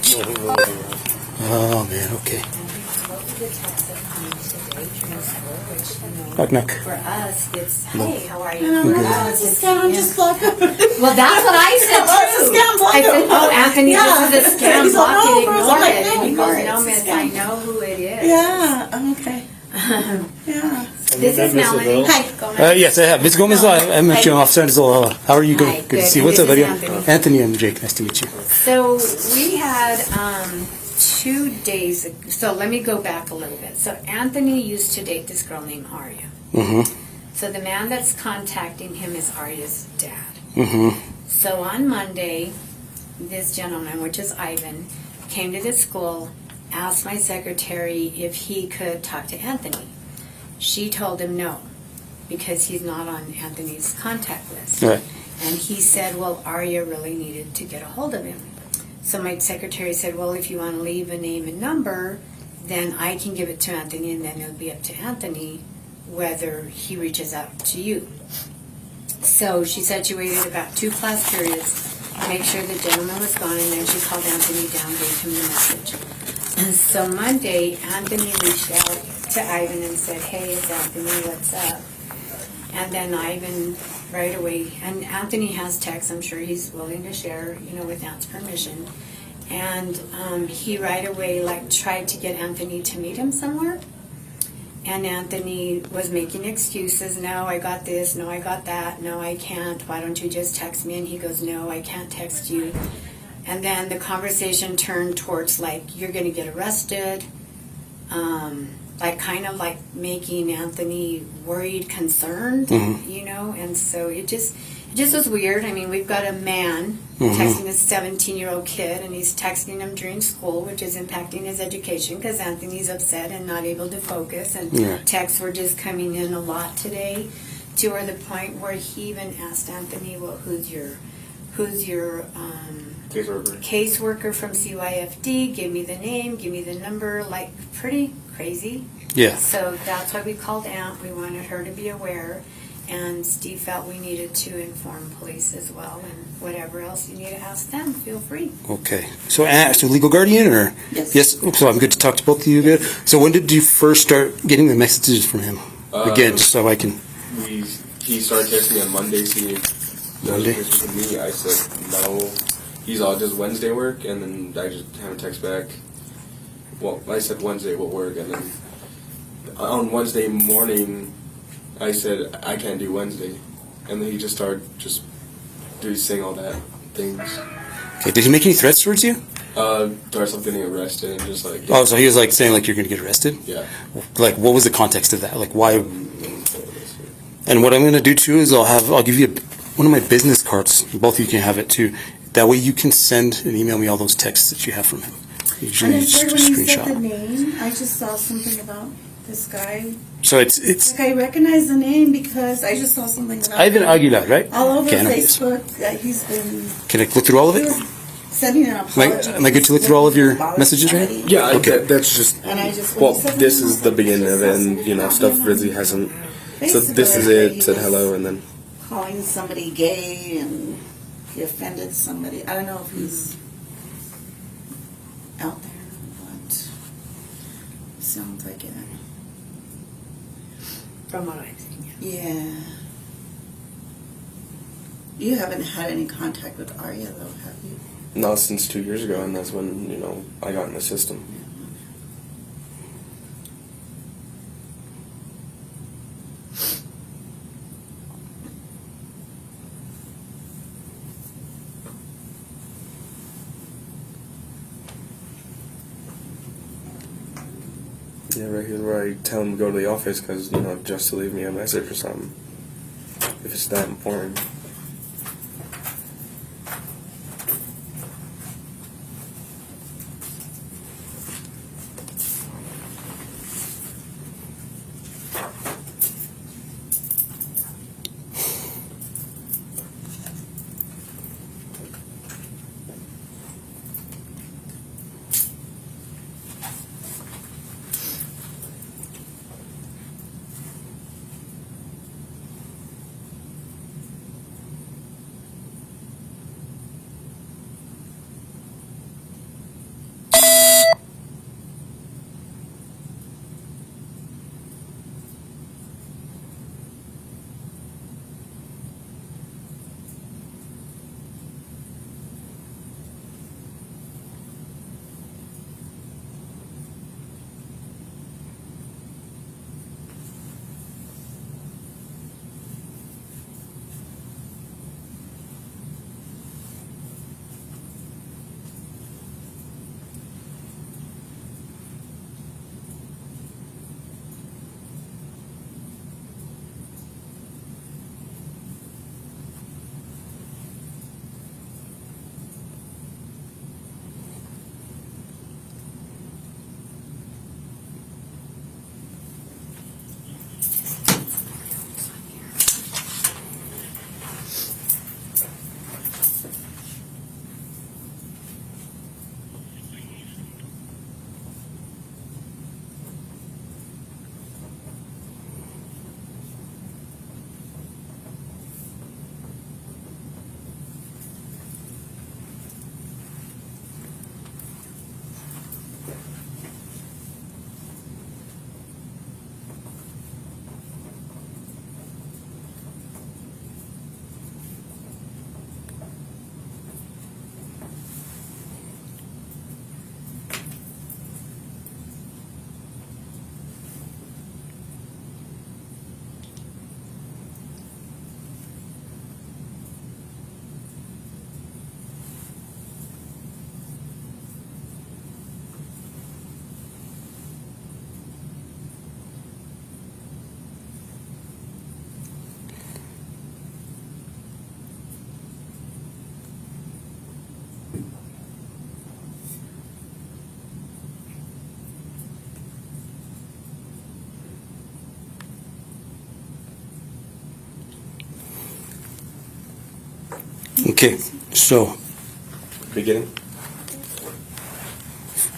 Oh man, okay. Knock, knock. For us, it's, hey, how are you? It's a scam, just block it. Well, that's what I said too. It's a scam, block I said, it. oh, Anthony, this is a scam, He's like, block oh, it, ignore I'm like, it. And he no, goes, it's no, a miss, scam. I know who it is. Yeah, okay. Yeah. This is Melanie. Hi. Yes, I have. Ms. Gomez, I'm a officer. How are you Hi, going? Good to good. see you. What's up, This is buddy? Anthony. Anthony and Jake. Nice to meet you. So we had 2 days ago, so let me go back a little bit. So Anthony used to date this girl named Arya. Mm-hmm. So the man that's contacting him is Arya's dad. Mm-hmm. So on Monday, this gentleman, which is Ivan, came to the school, asked my secretary if he could talk to Anthony. She told him no, because he's not on Anthony's contact list. Right. And he said, well, Arya really needed to get a hold of him. So my secretary said, well, if you want to leave a name and number, then I can give it to Anthony, and then it'll be up to Anthony whether he reaches out to you. So she said she waited about 2 class periods to make sure the gentleman was gone, and then she called Anthony down, gave him the message. And so Monday, Anthony reached out to Ivan and said, hey, it's Anthony, what's up? And then Ivan right away, and Anthony has text, I'm sure he's willing to share, with Aunt's permission. And he right away tried to get Anthony to meet him somewhere. And Anthony was making excuses. No, I got this. No, I got that. No, I can't. Why don't you just text me? And he goes, no, I can't text you. And then the conversation turned towards you're going to get arrested. Kind of making Anthony worried, concerned, And so it just was weird. I mean, we've got a man texting a 17-year-old kid, and he's texting him during school, which is impacting his education because Anthony's upset and not able to focus. And texts were just coming in a lot today, to the point where he even asked Anthony, well, who's your caseworker from CYFD? Give me the name, give me the number. Pretty crazy. Yeah. So that's why we called Aunt. We wanted her to be aware. And Steve felt we needed to inform police as well, and whatever else you need to ask them, feel free. Okay. So, legal guardian, or? Yes. So I'm good to talk to both of you again. So when did you first start getting the messages from him? Again, just so I can. He started texting me on Monday, saying, Monday? With me. I said, no. He's all just Wednesday work, and then I just have a text back. Well, I said Wednesday will work, and then on Wednesday morning, I said, I can't do Wednesday. And then he just started saying all that things. Okay, did he make any threats towards you? Towards I'm getting arrested and just Oh, so he was saying you're going to get arrested? Yeah. What was the context of that? Why? And what I'm going to do too is I'll give you one of my business cards. Both of you can have it too. That way you can send and email me all those texts that you have from him. And then when you said the name, I just saw something about this guy. So it's I recognize the name because I just saw something about Ivan Aguilar, right? all over Okay, Facebook that he's been. Can I look through all of it? Sending an apology. Am I good to look through all of your messages right here? Yeah, Okay. that's just. And I just This is the beginning of it, and stuff really hasn't. So this is it. Said hello, and then calling somebody gay, and he offended somebody. I don't know if he's out there, but sounds like it. From what I've seen, Yeah. You haven't had any contact with Arya, though, have you? not since 2 years ago, and that's when I got in the system. Yeah, right here where I tell him to go to the office because, just to leave me a message or something. If it's that important. Okay, so Beginning.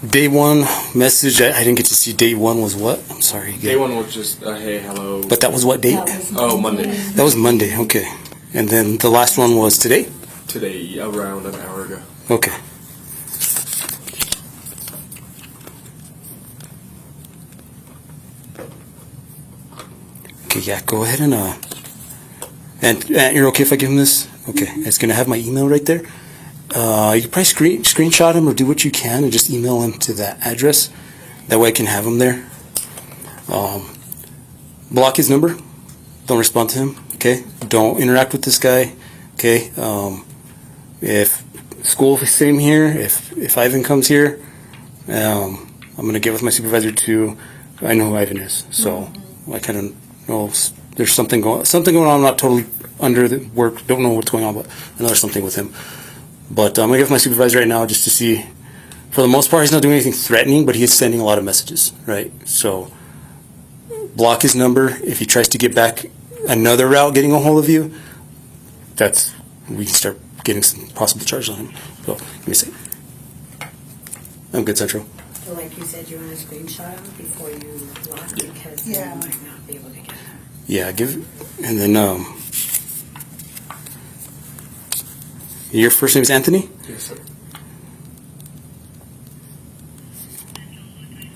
day one message, I didn't get to see day one was what? I'm sorry. Day one was just hey, hello. But that was what date? Oh, Monday. That was Monday, okay. And then the last one was today? Today, around an hour ago. Okay. Okay, yeah, go ahead and you're okay if I give him this? Okay, it's gonna have my email right there. You can probably screenshot him or do what you can and just email him to that address. That way I can have him there. Block his number. Don't respond to him. Okay. Don't interact with this guy. Okay. If school is sitting here, if Ivan comes here, I'm gonna get with my supervisor to. I know who Ivan is, so I kind of know there's something going on. I'm not totally under the work. Don't know what's going on, but I know there's something with him. But I'm gonna get with my supervisor right now just to see. For the most part, he's not doing anything threatening, but he is sending a lot of messages, right? So block his number. If he tries to get back another route getting a hold of you, we can start getting some possible charges on him. So give me a second. I'm good, Central. So like you said, you want to screenshot him before you block because Yeah. you might not be able to get him. Yeah, and then your first name is Anthony? Yes, sir.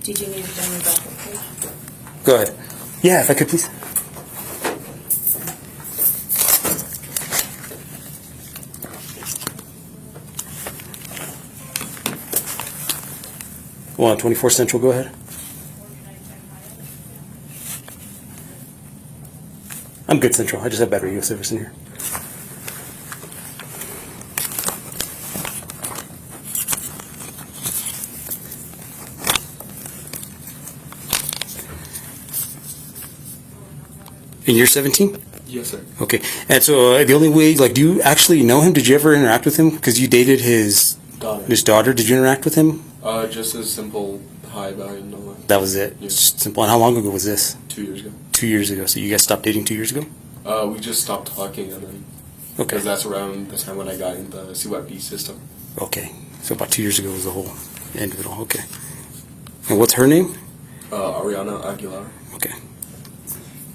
Did you need it done with that? Go ahead. Yeah, if I could please. Well, 24 Central, go ahead. I'm good, Central. I just have bad radio service in here. And you're 17? Yes, sir. Okay. And so the only way, like, do you actually know him? Did you ever interact with him? Because you dated his daughter. Did you interact with him? Just a simple hi, bye, and all that. That was it. Yeah. Just simple. And how long ago was this? 2 years ago. 2 years ago. So you guys stopped dating 2 years ago? We just stopped talking, and then Okay. because that's around the time when I got in the CYP system. Okay. So about 2 years ago was the whole end of it all. Okay. And what's her name? Ariana Aguilar. Okay.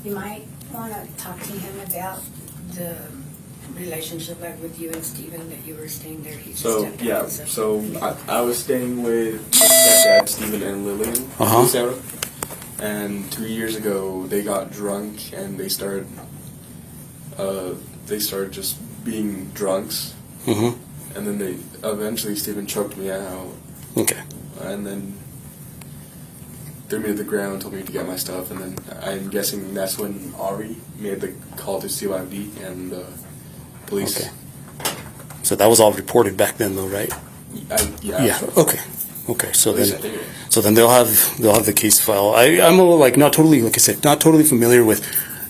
You might want to talk to him about the relationship like with you and Steven that you were staying there. He So stepped yeah, out, so I was staying with my stepdad, Stephen, and Lillian, Uh-huh. Sarah. And 3 years ago, they got drunk and they started just being drunks. Mm-hmm. And then eventually Stephen choked me out, Okay. and then threw me to the ground, told me to get my stuff, and then I'm guessing that's when Ari made the call to CYD and police. Okay. So that was all reported back then, though, right? Yeah. Okay. Okay. So At least then, I think it was. so then they'll have the case file. I'm a little, like, not totally, like I said, not totally familiar with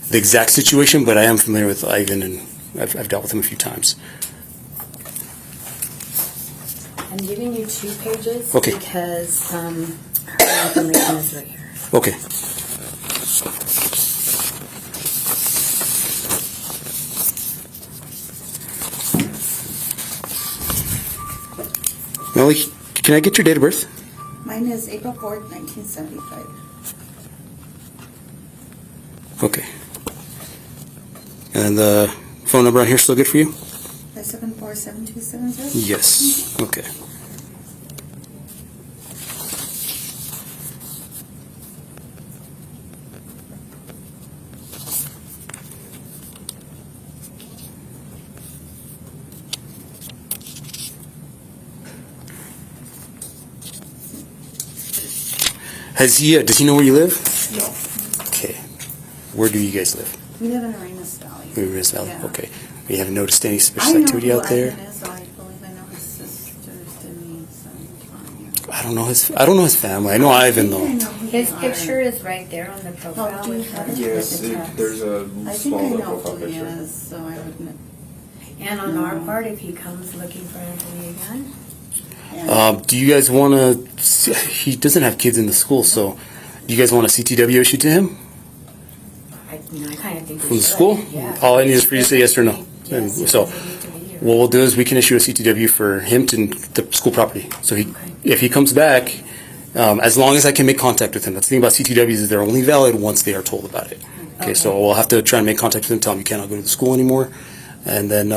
the exact situation, but I am familiar with Ivan, and I've dealt with him a few times. I'm giving you 2 pages Okay. because her information is right here. Okay. Melly, can I get your date of birth? Mine is April 4th, 1975. Okay. And the phone number on here still good for you? 574-7270? Yes. Okay. Does he know where you live? No. Okay. Where do you guys live? We live in Arenas Valley. Arenas Valley. Yeah. Okay. You haven't noticed any I suspicious know activity who out there? Ivan is, I believe I know his sisters, Denise and I don't know his family. I know Ivan though. His picture is right there on the profile. Oh, do you with have her. it? Yes, there's a I think small I know profile who he picture. is, so I wouldn't. And on our part, if he comes looking for Anthony again, Yeah. Do you guys want to? He doesn't have kids in the school, so do you guys want a CTW issue to him I kind of think we from the should. school? Yeah. All I need is for you to say yes or no. And Yes, so, he doesn't need to be here. what we'll do is we can issue a CTW for him to the school property. So if he comes back, as long as I can make contact with him. That's the thing about CTWs is they're only valid once they are told about it. Okay, so we'll have to try and make contact with him, tell him you cannot go to the school anymore. And then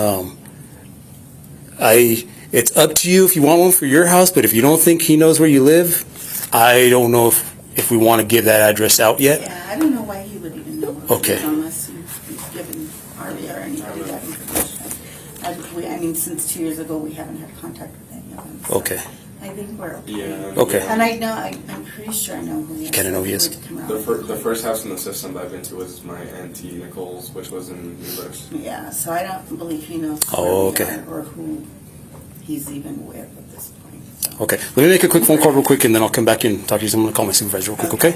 it's up to you if you want one for your house, but if you don't think he knows where you live, I don't know if we want to give that address out yet. Yeah, I don't know why he would even know. Okay. Unless you've given Harvey or anybody that information. I mean, since 2 years ago, we haven't had contact with any of them. So Okay. I think we're okay. Yeah. Okay. And I know, I'm pretty sure I know who he is. You kinda know who he is? The first house in the system I've been to was my auntie Nicole's, which was in New Brunswick. Yeah, so I don't believe he knows Oh, where we okay. are or who he's even with at this point. So. Okay. Let me make a quick phone call real quick, and then I'll come back and talk to you. So I'm going to call my supervisor real quick, okay?